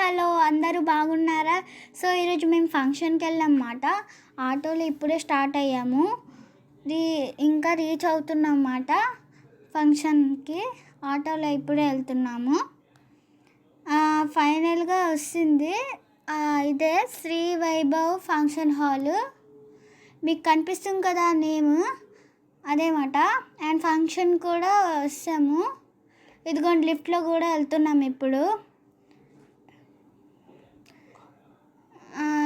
Hello అందరూ బాగున్నారా? So ఈరోజు మేము ఫంక్షన్కి వెళ్ళామన్నమాట. ఆటోలో ఇప్పుడే స్టార్ట్ అయ్యాము. ఇంకా రీచ్ అవుతున్నాం అన్నమాట ఫంక్షన్కి. ఆటోలో ఇప్పుడే వెళ్తున్నాము. ఫైనల్గా వస్తుంది. ఇదే శ్రీ వైభవ్ ఫంక్షన్ హాలు. మీకు కనిపిస్తుంది కదా నేమ్, అదేమాట. అండ్ ఫంక్షన్ కూడా వస్తాము. ఇదిగోండి లిఫ్ట్లో కూడా వెళ్తున్నాము ఇప్పుడు.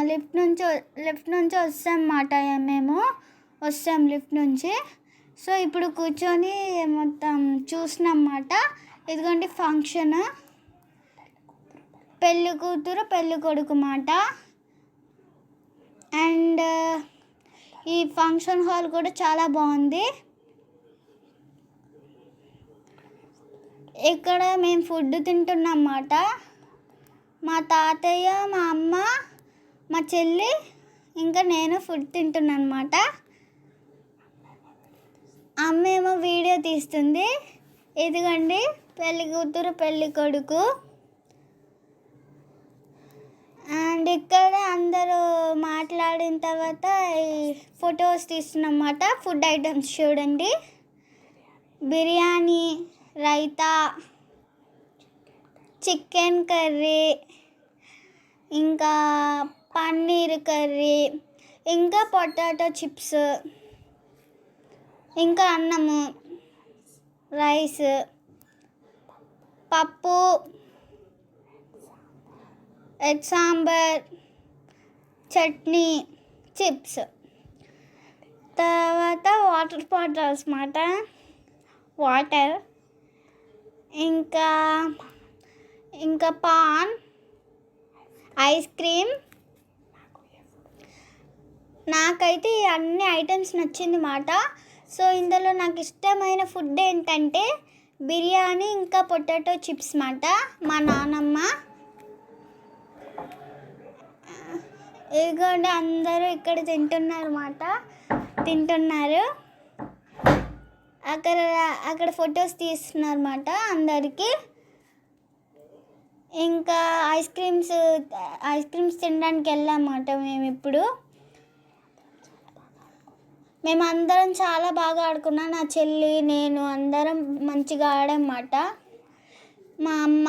లిఫ్ట్ నుంచి వస్తామన్నమాట. మేము వస్తాం లిఫ్ట్ నుంచి. సో ఇప్పుడు కూర్చొని మొత్తం చూసినమాట. ఇదిగోండి ఫంక్షన్, పెళ్ళి కూతురు పెళ్ళి కొడుకు మాట. అండ్ ఈ ఫంక్షన్ హాల్ కూడా చాలా బాగుంది. ఇక్కడ మేము ఫుడ్ తింటున్నాం అన్నమాట. మా తాతయ్య, మా అమ్మ, మా చెల్లి, ఇంకా నేను ఫుడ్ తింటున్నాను అన్నమాట. అమ్మ ఏమో వీడియో తీస్తుంది. ఇదిగోండి పెళ్ళి కూతురు పెళ్ళి కొడుకు. అండ్ ఇక్కడ అందరూ మాట్లాడిన తర్వాత ఈ ఫొటోస్ తీస్తున్నమాట. ఫుడ్ ఐటమ్స్ చూడండి. బిర్యానీ, రైతా, చికెన్ కర్రీ, ఇంకా పన్నీర్ కర్రీ, ఇంకా పొటాటో చిప్స్, ఇంకా అన్నము, రైస్, పప్పు, ఎగ్ సాంబార్, చట్నీ, చిప్స్. తర్వాత వాటర్ బాటిల్స్ మాట, వాటర్, ఇంకా పాన్, ఐస్ క్రీమ్. నాకైతే ఈ అన్ని ఐటమ్స్ నచ్చింది మాట. సో ఇందులో నాకు ఇష్టమైన ఫుడ్ ఏంటంటే బిర్యానీ, ఇంకా పొటాటో చిప్స్ మాట. మా నాన్నమ్మ. ఇదిగోండి అందరూ ఇక్కడ తింటున్నారు. అక్కడ ఫొటోస్ తీస్తున్నారు అన్నమాట అందరికీ. ఇంకా ఐస్ క్రీమ్స్ తినడానికి వెళ్ళామన్నమాట మేము ఇప్పుడు. మేము అందరం చాలా బాగా ఆడుకున్నాం. నా చెల్లి, నేను అందరం మంచిగా ఆడామన్నమాట. మా అమ్మ.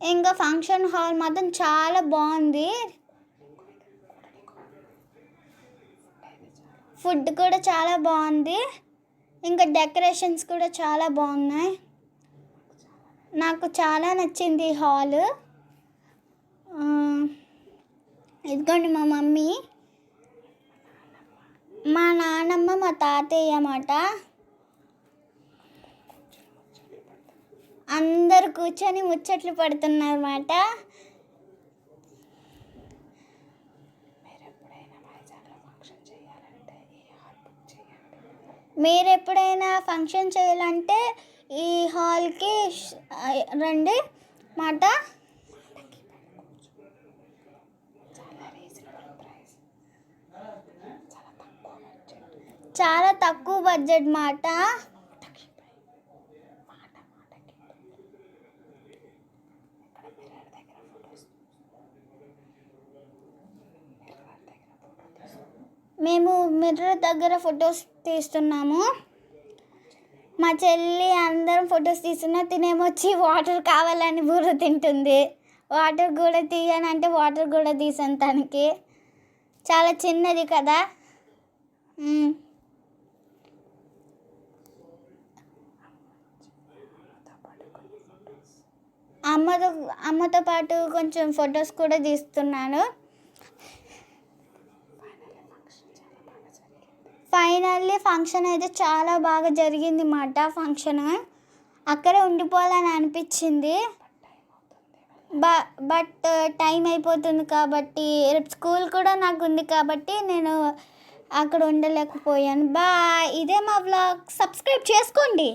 ఇంకా ఫంక్షన్ హాల్ మాత్రం చాలా బాగుంది. ఫుడ్ కూడా చాలా బాగుంది. ఇంకా డెకరేషన్స్ కూడా చాలా బాగున్నాయి. నాకు చాలా నచ్చింది ఈ హాల్. ఇదిగోండి మా మమ్మీ, మా నాన్నమ్మ, మా తాతయ్య అన్నమాట. అందరు కూర్చొని ముచ్చట్లు పడుతున్నారు అన్నమాట. మీరు ఎప్పుడైనా ఫంక్షన్ చేయాలంటే ఈ హాల్కి రండి మాట. చాలా తక్కువ బడ్జెట్ మాట. మేము మిర్రర్ దగ్గర ఫొటోస్ తీస్తున్నాము. మా చెల్లి అందరం ఫొటోస్ తీస్తున్నా. తినేమొచ్చి వాటర్ కావాలని బుర్ర తింటుంది. వాటర్ కూడా తీయనంటే వాటర్ కూడా తీసాను తనకి. చాలా చిన్నది కదా. అమ్మతో పాటు కొంచెం ఫొటోస్ కూడా తీస్తున్నాను. ఫైనల్లీ ఫంక్షన్ అయితే చాలా బాగా జరిగింది మాట. ఫంక్షన్ అక్కడే ఉండిపోవాలని అనిపించింది. బట్ టైం అయిపోతుంది కాబట్టి, రేపు స్కూల్ కూడా నాకు ఉంది కాబట్టి నేను అక్కడ ఉండలేకపోయాను. బాయ్. ఇదే మా వ్లాగ్. సబ్స్క్రైబ్ చేసుకోండి.